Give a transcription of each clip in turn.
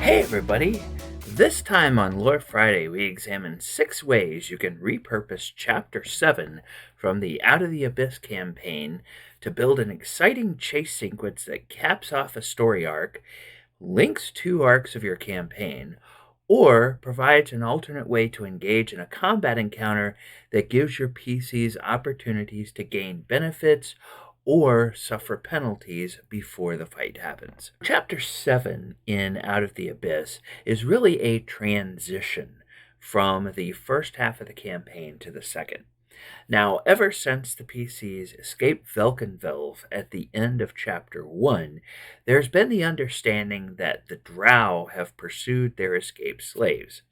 Hey everybody! This time on Lore Friday, we examine 6 ways you can repurpose Chapter 7 from the Out of the Abyss campaign to build an exciting chase sequence that caps off a story arc, links 2 arcs of your campaign, or provides an alternate way to engage in a combat encounter that gives your PCs opportunities to gain benefits or suffer penalties before the fight happens. Chapter 7 in Out of the Abyss is really a transition from the first half of the campaign to the second. Now, ever since the PCs escaped Velkenvelve at the end of Chapter 1, there's been the understanding that the Drow have pursued their escaped slaves.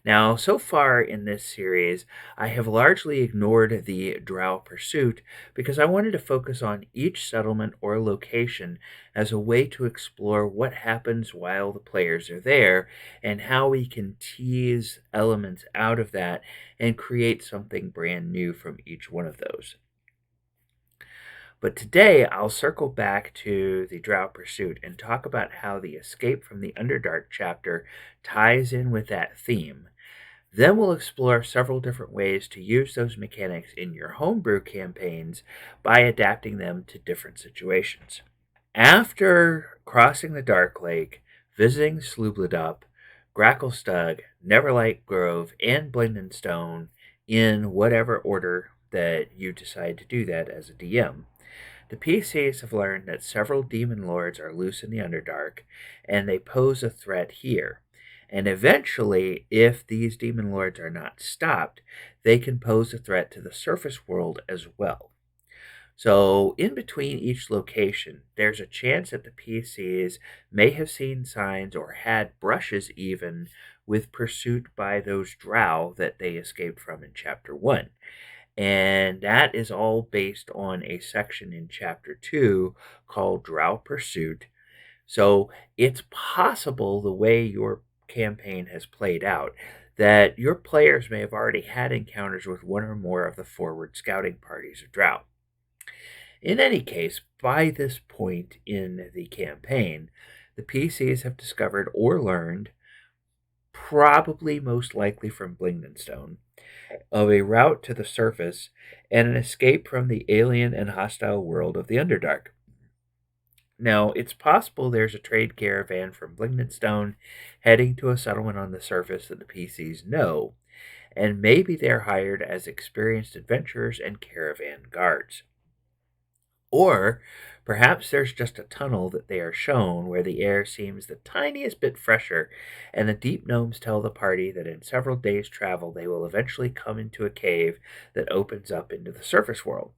Now, so far in this series, I have largely ignored the Drow pursuit because I wanted to focus on each settlement or location as a way to explore what happens while the players are there and how we can tease elements out of that and create something brand new from each one of those. But today, I'll circle back to the Drow pursuit and talk about how the escape from the Underdark chapter ties in with that theme. Then we'll explore several different ways to use those mechanics in your homebrew campaigns by adapting them to different situations. After crossing the Dark Lake, visiting Slubladup, Gracklestug, Neverlight Grove, and Blingdenstone in whatever order that you decide to do that as a DM, the PCs have learned that several demon lords are loose in the Underdark, and they pose a threat here. And eventually, if these demon lords are not stopped, they can pose a threat to the surface world as well. So, in between each location, there's a chance that the PCs may have seen signs or had brushes even with pursuit by those drow that they escaped from in Chapter 1. And that is all based on a section in Chapter 2 called Drow Pursuit. So, it's possible the way your campaign has played out that your players may have already had encounters with one or more of the forward scouting parties of Drow. In any case, by this point in the campaign, the PCs have discovered or learned, probably most likely from Blingdenstone, of a route to the surface and an escape from the alien and hostile world of the Underdark. Now, it's possible there's a trade caravan from Blingdenstone heading to a settlement on the surface that the PCs know, and maybe they're hired as experienced adventurers and caravan guards. Or perhaps there's just a tunnel that they are shown where the air seems the tiniest bit fresher, and the deep gnomes tell the party that in several days' travel they will eventually come into a cave that opens up into the surface world.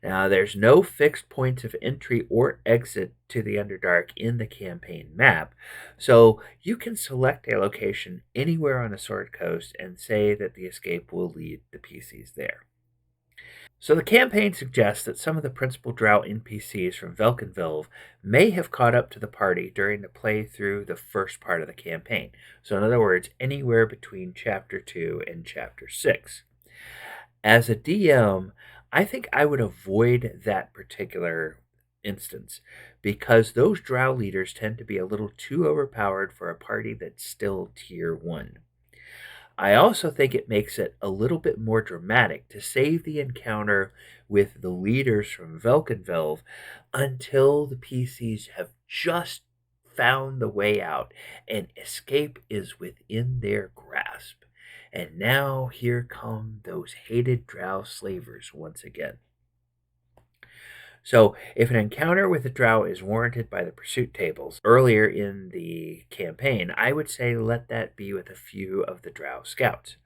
Now, there's no fixed points of entry or exit to the Underdark in the campaign map, so you can select a location anywhere on the Sword Coast and say that the escape will lead the PCs there. So the campaign suggests that some of the principal Drow NPCs from Velkenvelve may have caught up to the party during the play through the first part of the campaign. So in other words, anywhere between Chapter 2 and Chapter 6. As a DM, I think I would avoid that particular instance because those Drow leaders tend to be a little too overpowered for a party that's still Tier 1. I also think it makes it a little bit more dramatic to save the encounter with the leaders from Velkenvelve until the PCs have just found the way out and escape is within their grasp. And now here come those hated Drow slavers once again. So, if an encounter with a Drow is warranted by the pursuit tables earlier in the campaign, I would say let that be with a few of the Drow scouts.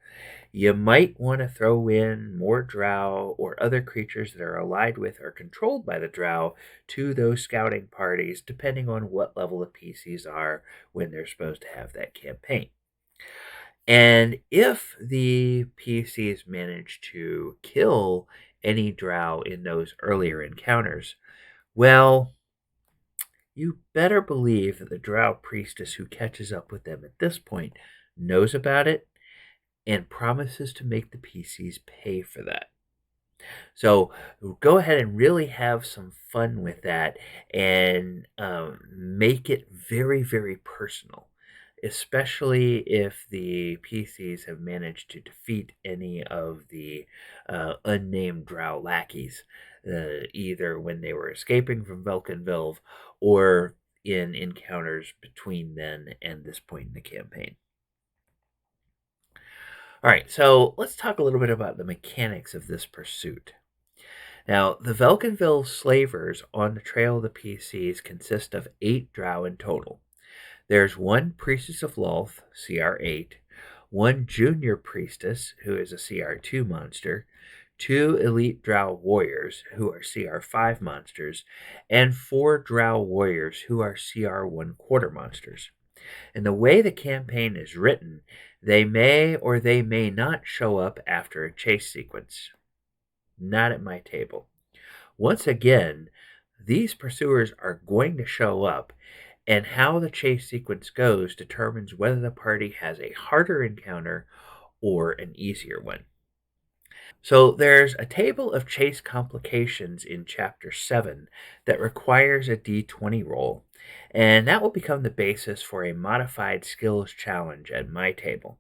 You might want to throw in more Drow or other creatures that are allied with or controlled by the Drow to those scouting parties, depending on what level the PCs are when they're supposed to have that campaign. And if the PCs manage to kill any Drow in those earlier encounters, well, you better believe that the Drow priestess who catches up with them at this point knows about it and promises to make the PCs pay for that. So go ahead and really have some fun with that and make it very, very personal. especially if the PCs have managed to defeat any of the unnamed Drow lackeys, either when they were escaping from Velkenvilve or in encounters between then and this point in the campaign. All right, so let's talk a little bit about the mechanics of this pursuit. Now, the Velkenville slavers on the trail of the PCs consist of 8 Drow in total. There's one Priestess of Lolth, CR8, one Junior Priestess, who is a CR2 monster, 2 Elite Drow Warriors, who are CR5 monsters, and 4 Drow Warriors, who are CR1 quarter monsters. And the way the campaign is written, they may or they may not show up after a chase sequence. Not at my table. Once again, these pursuers are going to show up, and how the chase sequence goes determines whether the party has a harder encounter or an easier one. So there's a table of chase complications in Chapter 7 that requires a d20 roll, and that will become the basis for a modified skills challenge at my table.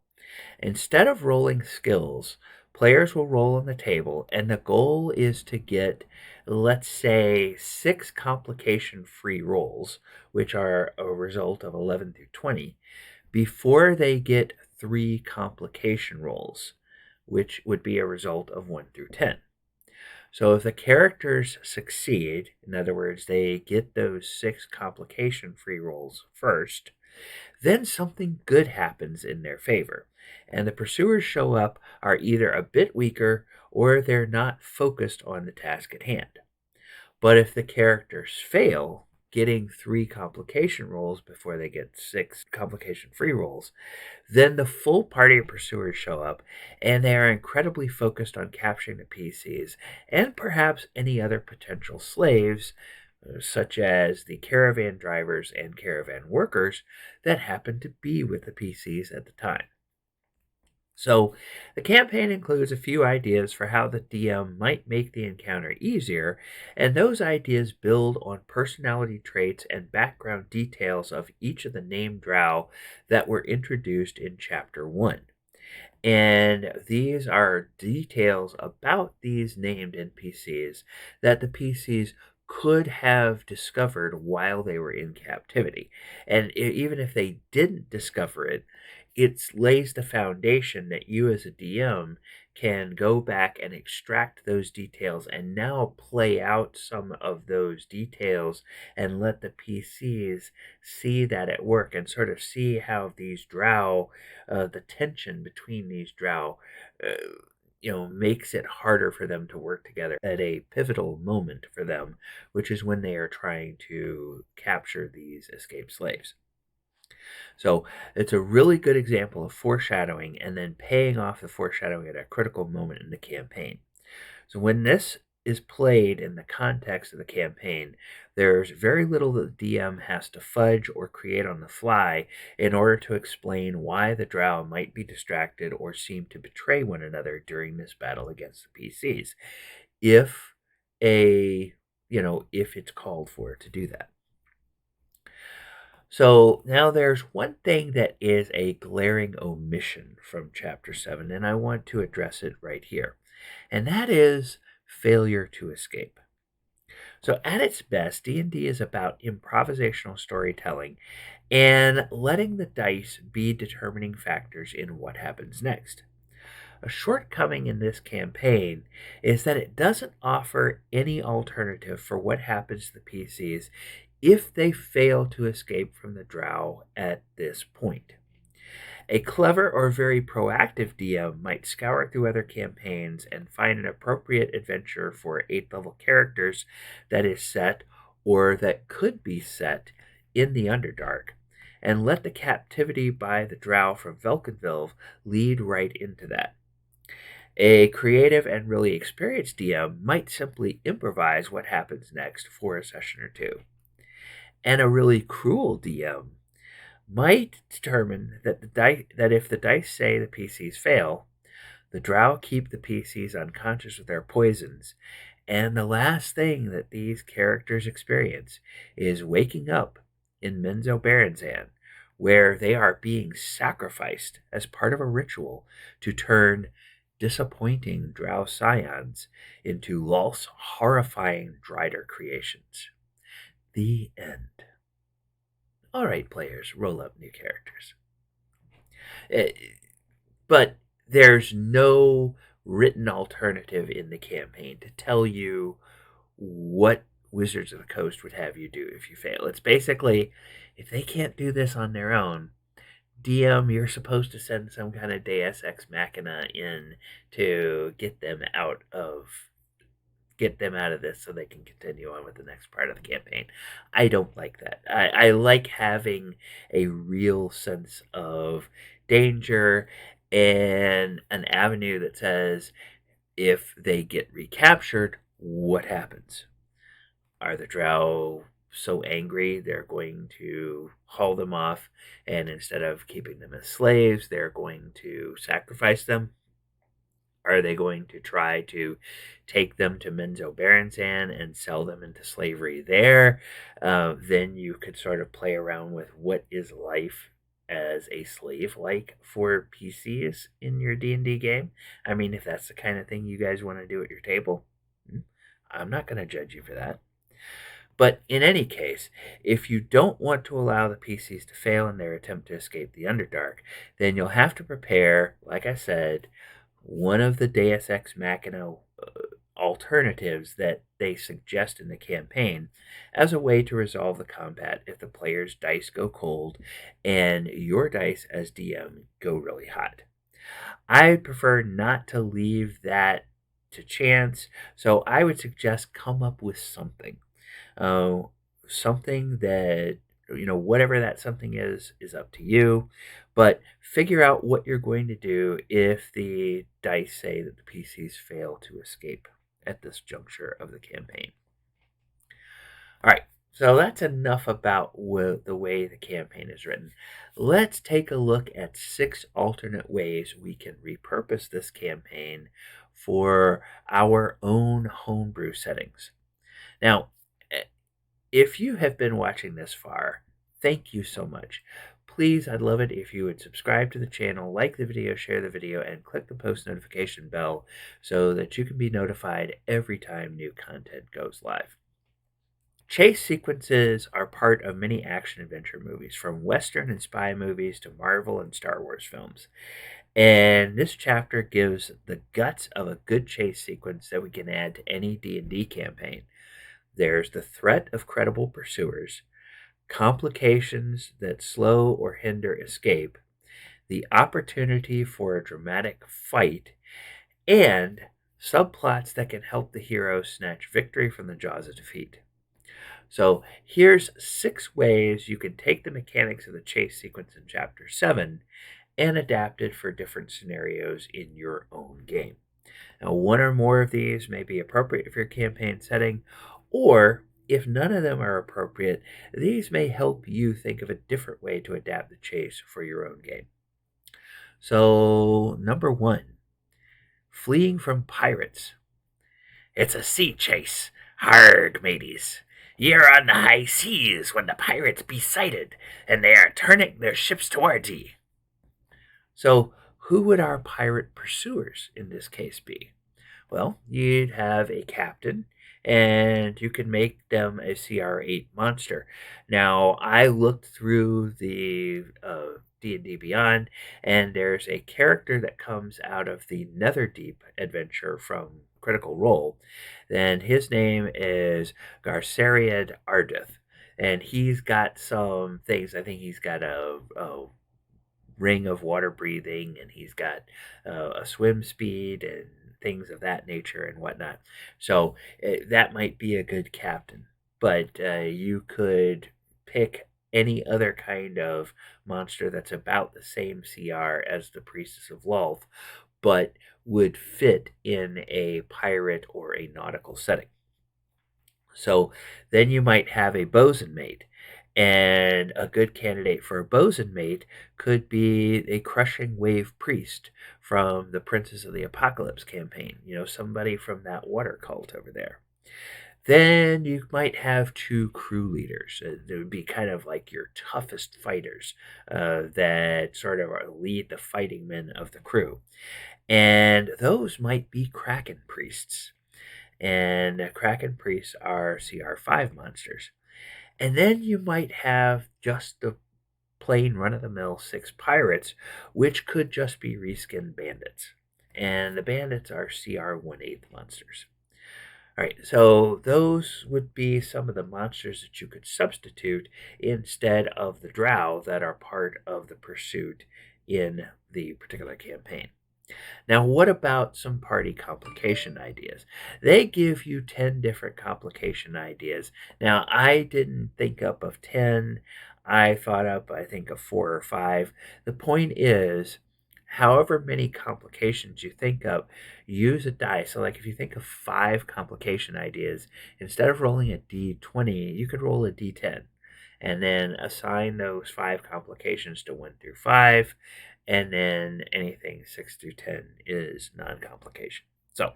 Instead of rolling skills, players will roll on the table, and the goal is to get, let's say, 6 complication-free rolls, which are a result of 11 through 20, before they get 3 complication rolls, which would be a result of 1 through 10. So if the characters succeed, in other words, they get those 6 complication-free rolls first, then something good happens in their favor, and the pursuers show up are either a bit weaker or they're not focused on the task at hand. But if the characters fail, getting 3 complication rolls before they get 6 complication-free rolls, then the full party of pursuers show up, and they are incredibly focused on capturing the PCs and perhaps any other potential slaves, such as the caravan drivers and caravan workers that happen to be with the PCs at the time. So, the campaign includes a few ideas for how the DM might make the encounter easier, and those ideas build on personality traits and background details of each of the named Drow that were introduced in Chapter 1. And these are details about these named NPCs that the PCs could have discovered while they were in captivity. And even if they didn't discover it, it lays the foundation that you as a DM can go back and extract those details and now play out some of those details and let the PCs see that at work and sort of see how these Drow, the tension between these Drow, makes it harder for them to work together at a pivotal moment for them, which is when they are trying to capture these escaped slaves. So it's a really good example of foreshadowing and then paying off the foreshadowing at a critical moment in the campaign. So when this is played in the context of the campaign, there's very little that the DM has to fudge or create on the fly in order to explain why the Drow might be distracted or seem to betray one another during this battle against the PCs, if it's called for to do that. So now there's one thing that is a glaring omission from Chapter 7, and I want to address it right here, and that is failure to escape. So at its best, D&D is about improvisational storytelling and letting the dice be determining factors in what happens next. A shortcoming in this campaign is that it doesn't offer any alternative for what happens to the PCs if they fail to escape from the Drow at this point. A clever or very proactive DM might scour through other campaigns and find an appropriate adventure for 8th level characters that is set or that could be set in the Underdark, and let the captivity by the Drow from Velkenvilve lead right into that. A creative and really experienced DM might simply improvise what happens next for a session or two. And a really cruel DM might determine that if the dice say the PCs fail, the Drow keep the PCs unconscious with their poisons, and the last thing that these characters experience is waking up in Menzo Berenzan where they are being sacrificed as part of a ritual to turn disappointing Drow scions into Lolth's horrifying Drider creations. The end. All right, players, roll up new characters. But there's no written alternative in the campaign to tell you what Wizards of the Coast would have you do if you fail. It's basically, if they can't do this on their own, DM, you're supposed to send some kind of Deus Ex Machina in to get them out of this so they can continue on with the next part of the campaign. I don't like that. I like having a real sense of danger and an avenue that says, if they get recaptured, what happens? Are the Drow so angry they're going to haul them off, and instead of keeping them as slaves, they're going to sacrifice them? Are they going to try to take them to Menzoberranzan and sell them into slavery there? Then you could sort of play around with what is life as a slave like for PCs in your D&D game. I mean, if that's the kind of thing you guys want to do at your table, I'm not going to judge you for that. But in any case, if you don't want to allow the PCs to fail in their attempt to escape the Underdark, then you'll have to prepare, like I said, one of the Deus Ex Machina alternatives that they suggest in the campaign as a way to resolve the combat if the player's dice go cold and your dice as DM go really hot. I prefer not to leave that to chance, so I would suggest come up with something. Something that, whatever that something is up to you, but figure out what you're going to do if the dice say that the PCs fail to escape at this juncture of the campaign. All right, so that's enough about the way the campaign is written. Let's take a look at 6 alternate ways we can repurpose this campaign for our own homebrew settings. Now, if you have been watching this far, thank you so much. Please, I'd love it if you would subscribe to the channel, like the video, share the video, and click the post notification bell so that you can be notified every time new content goes live. Chase sequences are part of many action-adventure movies, from Western and spy movies to Marvel and Star Wars films. And this chapter gives the guts of a good chase sequence that we can add to any D&D campaign. There's the threat of credible pursuers, complications that slow or hinder escape, the opportunity for a dramatic fight, and subplots that can help the hero snatch victory from the jaws of defeat. So here's 6 ways you can take the mechanics of the chase sequence in Chapter 7 and adapt it for different scenarios in your own game. Now, one or more of these may be appropriate for your campaign setting, or if none of them are appropriate, these may help you think of a different way to adapt the chase for your own game. So, number 1, fleeing from pirates. It's a sea chase. Harg, mateys. You're on the high seas when the pirates be sighted, and they are turning their ships towards ye. So, who would our pirate pursuers in this case be? Well, you'd have a captain, and you can make them a CR8 monster. Now, I looked through the D&D Beyond, and there's a character that comes out of the Netherdeep adventure from Critical Role, and his name is Garceriad Ardith, and he's got some things. I think he's got a ring of water breathing, and he's got a swim speed and things of that nature and whatnot. So that might be a good captain, but you could pick any other kind of monster that's about the same CR as the Priestess of Lolth, but would fit in a pirate or a nautical setting. So then you might have a bosun mate, and a good candidate for a bosun mate could be a Crushing Wave Priest from the Princes of the Apocalypse campaign. Somebody from that water cult over there. Then you might have 2 crew leaders. They would be kind of like your toughest fighters that sort of lead the fighting men of the crew. And those might be Kraken priests. And Kraken priests are CR5 monsters. And then you might have just the plain run of the mill 6 pirates, which could just be reskinned bandits. And the bandits are CR1/8 monsters. All right, so those would be some of the monsters that you could substitute instead of the drow that are part of the pursuit in the particular campaign. Now, what about some party complication ideas? They give you 10 different complication ideas. Now, I didn't think up of 10. I thought up, I think, of 4 or 5. The point is, however many complications you think of, use a die. So, like if you think of 5 complication ideas, instead of rolling a d20, you could roll a d10 and then assign those 5 complications to 1 through 5, and then anything 6 through 10 is non-complication. So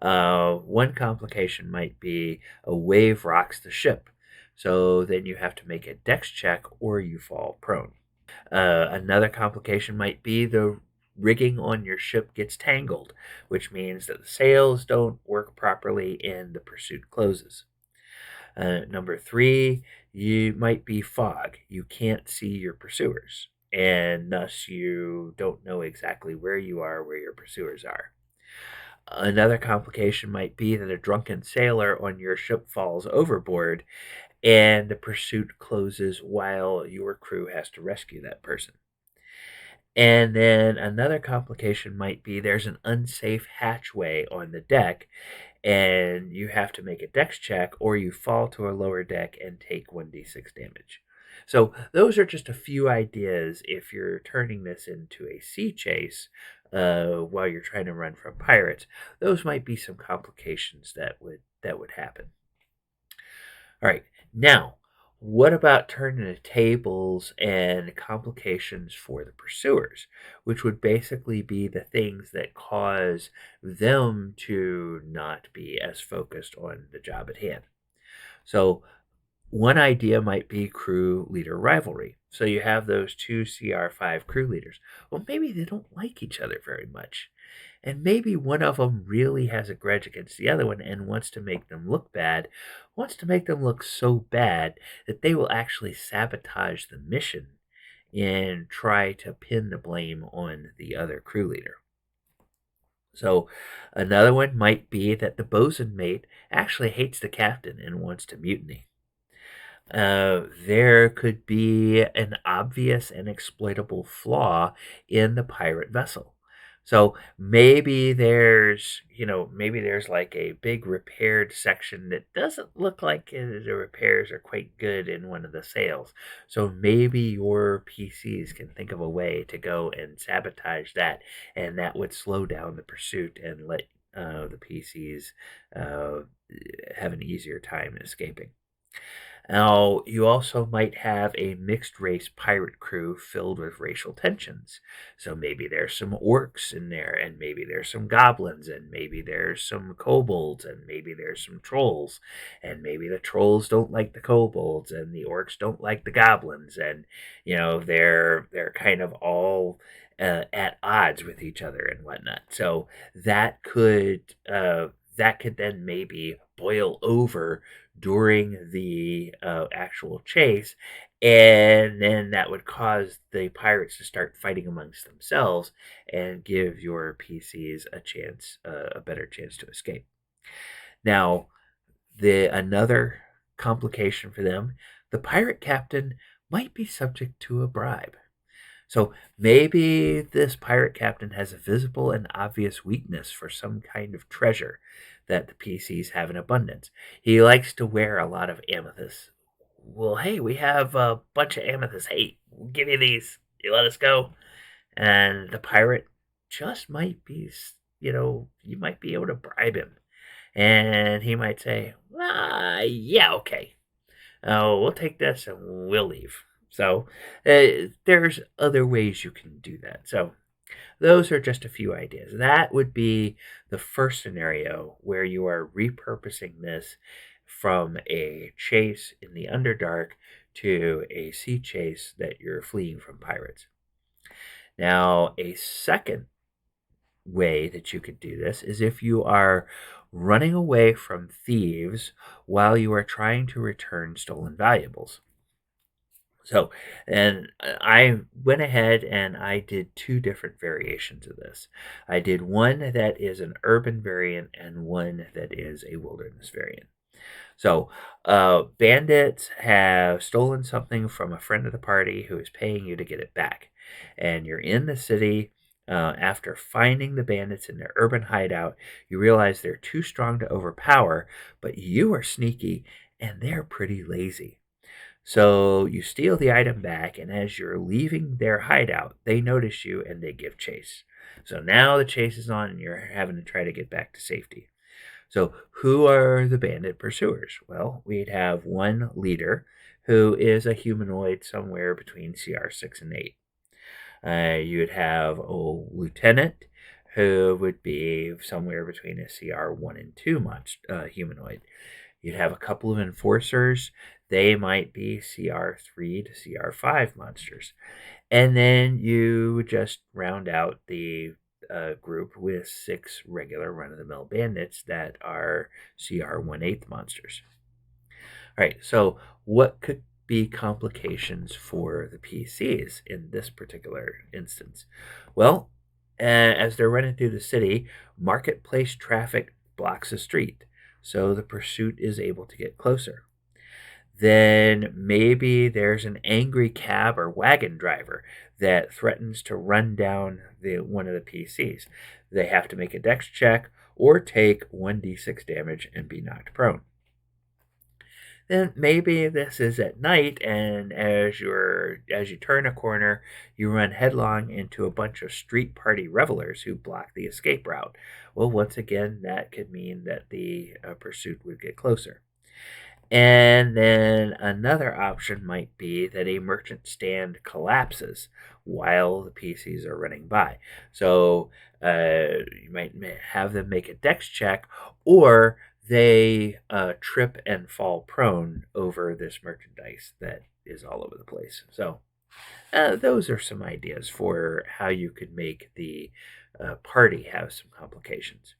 one complication might be a wave rocks the ship, so then you have to make a dex check or you fall prone. Another complication might be the rigging on your ship gets tangled, which means that the sails don't work properly and the pursuit closes. Number 3, you might be fog. You can't see your pursuers, and thus you don't know exactly where you are, where your pursuers are. Another complication might be that a drunken sailor on your ship falls overboard, and the pursuit closes while your crew has to rescue that person. And then another complication might be there's an unsafe hatchway on the deck, and you have to make a dex check or you fall to a lower deck and take 1d6 damage. So those are just a few ideas if you're turning this into a sea chase while you're trying to run from pirates. Those might be some complications that would happen. All right, now what about turning the tables and complications for the pursuers, which would basically be the things that cause them to not be as focused on the job at hand? So, one idea might be crew leader rivalry. So, you have those 2 CR5 crew leaders. Well, maybe they don't like each other very much. And maybe one of them really has a grudge against the other one and wants to make them look bad, wants to make them look so bad that they will actually sabotage the mission and try to pin the blame on the other crew leader. So, another one might be that the bosun mate actually hates the captain and wants to mutiny. There could be an obvious and exploitable flaw in the pirate vessel. So maybe there's like a big repaired section that doesn't look like the repairs are quite good in one of the sails. So maybe your PCs can think of a way to go and sabotage that, and that would slow down the pursuit and let the PCs uh, have an easier time escaping. Now, you also might have a mixed race pirate crew filled with racial tensions. So maybe there's some orcs in there, and maybe there's some goblins, and maybe there's some kobolds, and maybe there's some trolls, and maybe the trolls don't like the kobolds, and the orcs don't like the goblins, and they're kind of all at odds with each other and whatnot. So that could then maybe boil over during the actual chase, and then that would cause the pirates to start fighting amongst themselves and give your PCs a better chance to escape. Now, the another complication for them, the pirate captain might be subject to a bribe. So maybe this pirate captain has a visible and obvious weakness for some kind of treasure that the PCs have in abundance. He likes to wear a lot of amethysts. Well, hey, we have a bunch of amethysts. Hey, we'll give you these. You let us go. And the pirate just might be, you might be able to bribe him. And he might say, yeah, okay. Oh, we'll take this and we'll leave. So there's other ways you can do that. So Those are just a few ideas. That would be the first scenario where you are repurposing this from a chase in the Underdark to a sea chase that you're fleeing from pirates. Now, a second way that you could do this is if you are running away from thieves while you are trying to return stolen valuables. So, and I went ahead and I did two different variations of this. I did one that is an urban variant and one that is a wilderness variant. So, bandits have stolen something from a friend of the party who is paying you to get it back. And you're in the city. After finding the bandits in their urban hideout, you realize they're too strong to overpower, but you are sneaky and they're pretty lazy. So you steal the item back, and as you're leaving their hideout, they notice you and they give chase. So now the chase is on, and you're having to try to get back to safety. So, who are the bandit pursuers? Well, we'd have one leader who is a humanoid somewhere between CR 6 and 8. You'd have a lieutenant who would be somewhere between a CR 1 and 2 humanoid. You'd have a couple of enforcers. They might be CR3 to CR5 monsters. And then you just round out the group with 6 regular run-of-the-mill bandits that are CR1/8 monsters. All right, so what could be complications for the PCs in this particular instance? Well, as they're running through the city, marketplace traffic blocks the street, so the pursuit is able to get closer. Then maybe there's an angry cab or wagon driver that threatens to run down one of the PCs. They have to make a dex check or take 1d6 damage and be knocked prone. Then maybe this is at night, and as you turn a corner, you run headlong into a bunch of street party revelers who block the escape route. Well, once again, that could mean that the pursuit would get closer. And then another option might be that a merchant stand collapses while the PCs are running by. So you might have them make a dex check, or they trip and fall prone over this merchandise that is all over the place. So those are some ideas for how you could make the party have some complications.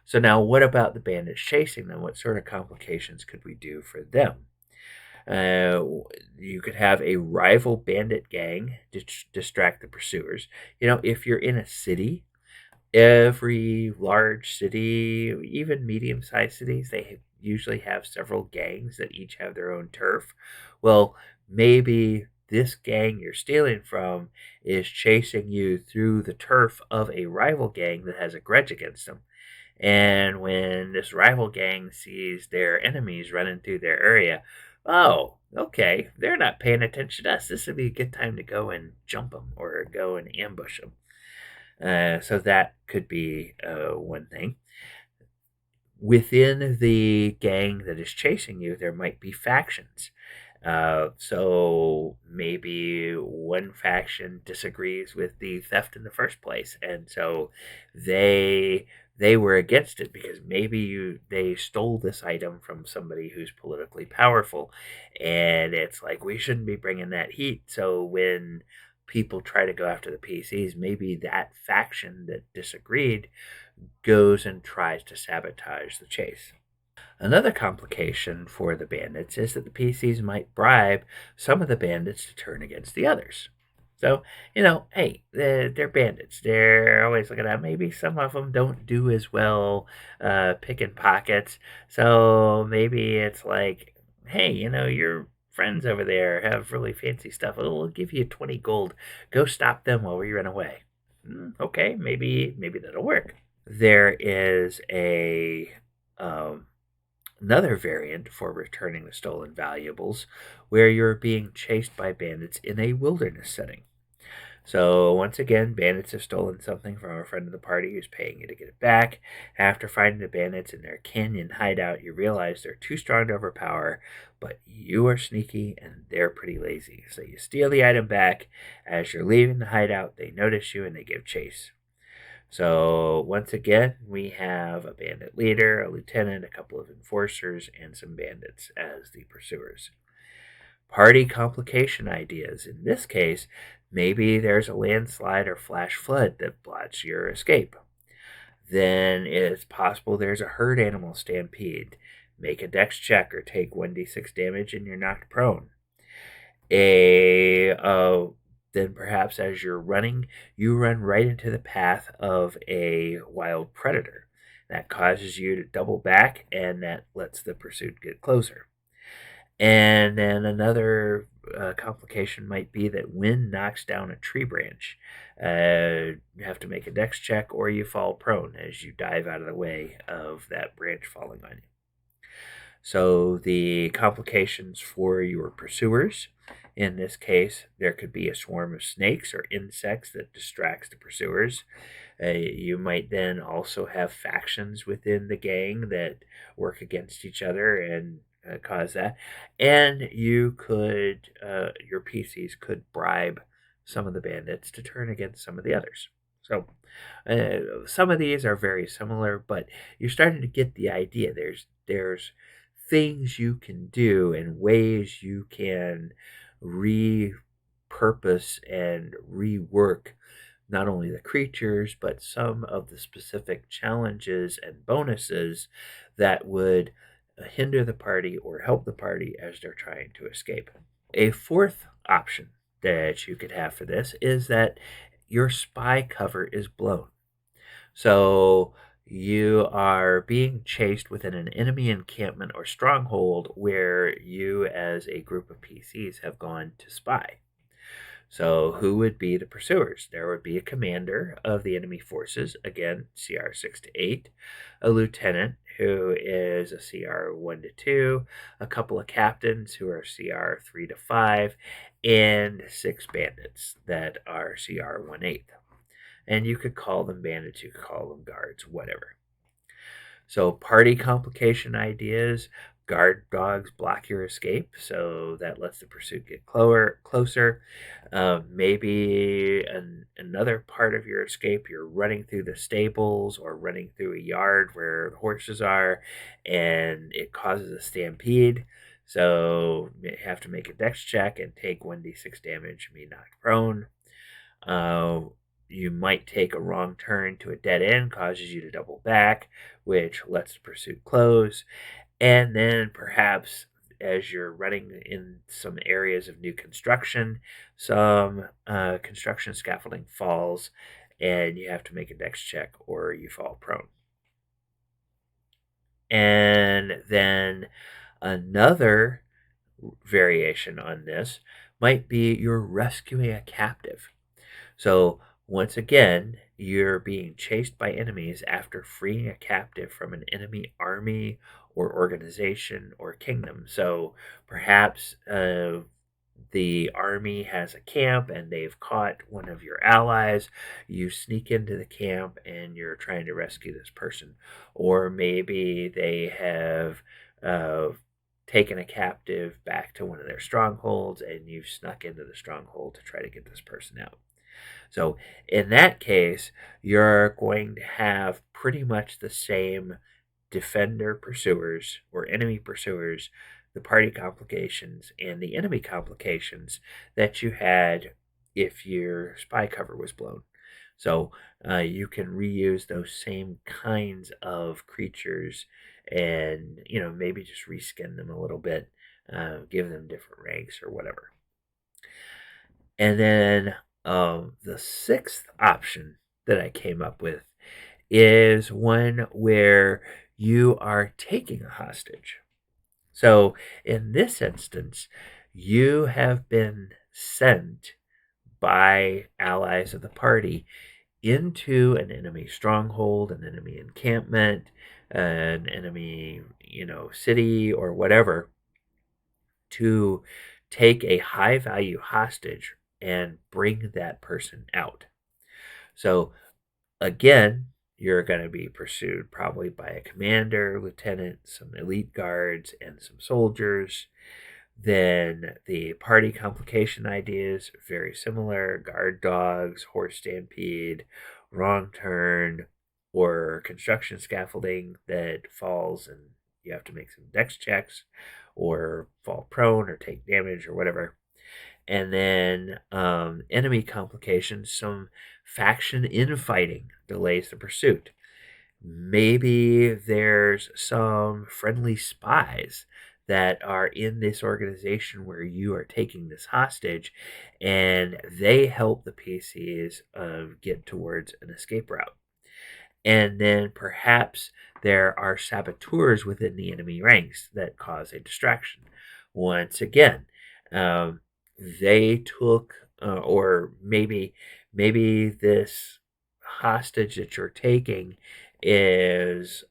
So now, what about the bandits chasing them? What sort of complications could we do for them? You could have a rival bandit gang distract the pursuers. If you're in a city, every large city, even medium-sized cities, they usually have several gangs that each have their own turf. Well, maybe this gang you're stealing from is chasing you through the turf of a rival gang that has a grudge against them. And when this rival gang sees their enemies running through their area, oh, okay, they're not paying attention to us. This would be a good time to go and jump them or go and ambush them. So that could be one thing. Within the gang that is chasing you, there might be factions. So maybe one faction disagrees with the theft in the first place, and so they were against it because maybe they stole this item from somebody who's politically powerful, and it's like we shouldn't be bringing that heat. So when people try to go after the PCs, maybe that faction that disagreed goes and tries to sabotage the chase. Another complication for the bandits is that the PCs might bribe some of the bandits to turn against the others. So, hey, they're bandits. They're always looking at maybe some of them don't do as well picking pockets. So maybe it's like, hey, your friends over there have really fancy stuff. We'll give you 20 gold. Go stop them while we run away. Okay, maybe that'll work. There is another variant for returning the stolen valuables where you're being chased by bandits in a wilderness setting. So, once again, bandits have stolen something from a friend of the party who's paying you to get it back. After finding the bandits in their canyon hideout, you realize they're too strong to overpower, but you are sneaky and they're pretty lazy. So, you steal the item back. As you're leaving the hideout, they notice you and they give chase. So, once again, we have a bandit leader, a lieutenant, a couple of enforcers, and some bandits as the pursuers. Party complication ideas. In this case, maybe there's a landslide or flash flood that blots your escape. Then it's possible there's a herd animal stampede. Make a dex check or take 1d6 damage and you're knocked prone. Then perhaps as you're running, you run right into the path of a wild predator. That causes you to double back and that lets the pursuit get closer. And then another complication might be that wind knocks down a tree branch. You have to make a dex check or you fall prone as you dive out of the way of that branch falling on you. So the complications for your pursuers, in this case, there could be a swarm of snakes or insects that distracts the pursuers. You might then also have factions within the gang that work against each other and cause that. And you could, your PCs could bribe some of the bandits to turn against some of the others. So some of these are very similar, but you're starting to get the idea. There's things you can do and ways you can repurpose and rework not only the creatures, but some of the specific challenges and bonuses that would hinder the party or help the party as they're trying to escape. A fourth option that you could have for this is that your spy cover is blown. So you are being chased within an enemy encampment or stronghold where you as a group of PCs have gone to spy. So who would be the pursuers? There would be a commander of the enemy forces, again, CR 6 to 8, a lieutenant who is a CR 1 to 2, a couple of captains who are CR 3 to 5, and 6 bandits that are CR 1/8. And you could call them bandits, you could call them guards, whatever. So party complication ideas, guard dogs block your escape, so that lets the pursuit get closer. Maybe another part of your escape, you're running through the stables or running through a yard where the horses are, and it causes a stampede. So you have to make a dex check and take 1d6 damage and be knocked prone. You might take a wrong turn to a dead end, causes you to double back, which lets the pursuit close. And then perhaps as you're running in some areas of new construction, some construction scaffolding falls and you have to make a dex check or you fall prone. And then another variation on this might be you're rescuing a captive. So once again, you're being chased by enemies after freeing a captive from an enemy army or organization or kingdom. So perhaps the army has a camp and they've caught one of your allies. You sneak into the camp and you're trying to rescue this person. Or maybe they have taken a captive back to one of their strongholds and you've snuck into the stronghold to try to get this person out. So in that case, you're going to have pretty much the same defender pursuers or enemy pursuers, the party complications and the enemy complications that you had if your spy cover was blown. So you can reuse those same kinds of creatures and, maybe just reskin them a little bit, give them different ranks or whatever. And then the sixth option that I came up with is one where you are taking a hostage. So in this instance, you have been sent by allies of the party into an enemy stronghold, an enemy encampment, an enemy, city or whatever to take a high value hostage and bring that person out. So again, you're going to be pursued probably by a commander, lieutenant, some elite guards, and some soldiers. Then the party complication ideas, very similar: guard dogs, horse stampede, wrong turn, or construction scaffolding that falls and you have to make some dex checks or fall prone or take damage or whatever. And then enemy complications, some faction infighting delays the pursuit. Maybe there's some friendly spies that are in this organization where you are taking this hostage, and they help the PCs get towards an escape route. And then perhaps there are saboteurs within the enemy ranks that cause a distraction. Once again, they took, or maybe this hostage that you're taking is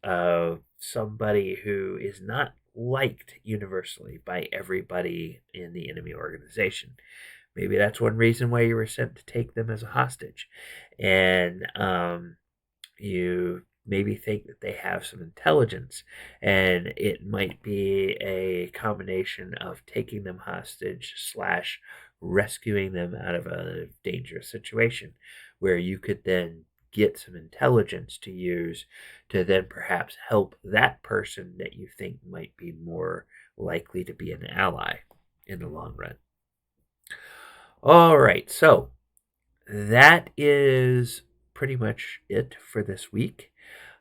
somebody who is not liked universally by everybody in the enemy organization. Maybe that's one reason why you were sent to take them as a hostage. And you maybe think that they have some intelligence, and it might be a combination of taking them hostage / rescuing them out of a dangerous situation where you could then get some intelligence to use to then perhaps help that person that you think might be more likely to be an ally in the long run. All right, so that is pretty much it for this week.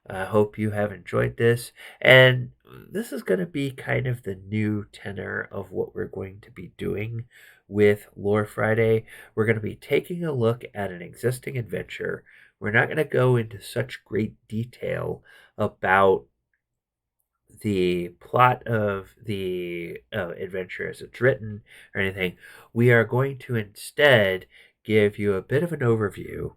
I hope you have enjoyed this, and this is going to be kind of the new tenor of what we're going to be doing with Lore Friday. We're going to be taking a look at an existing adventure. We're not going to go into such great detail about the plot of the adventure as it's written or anything. We are going to instead give you a bit of an overview,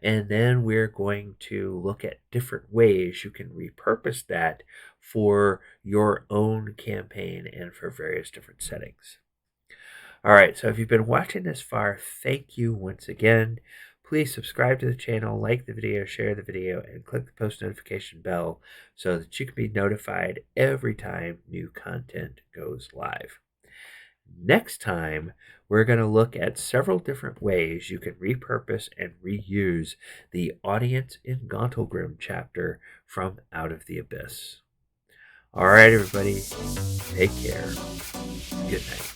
and then we're going to look at different ways you can repurpose that for your own campaign and for various different settings. All right, so if you've been watching this far, thank you once again. Please subscribe to the channel, like the video, share the video, and click the post notification bell so that you can be notified every time new content goes live. Next time, we're going to look at several different ways you can repurpose and reuse the Audience in Gauntlgrym chapter from Out of the Abyss. All right, everybody, take care. Good night.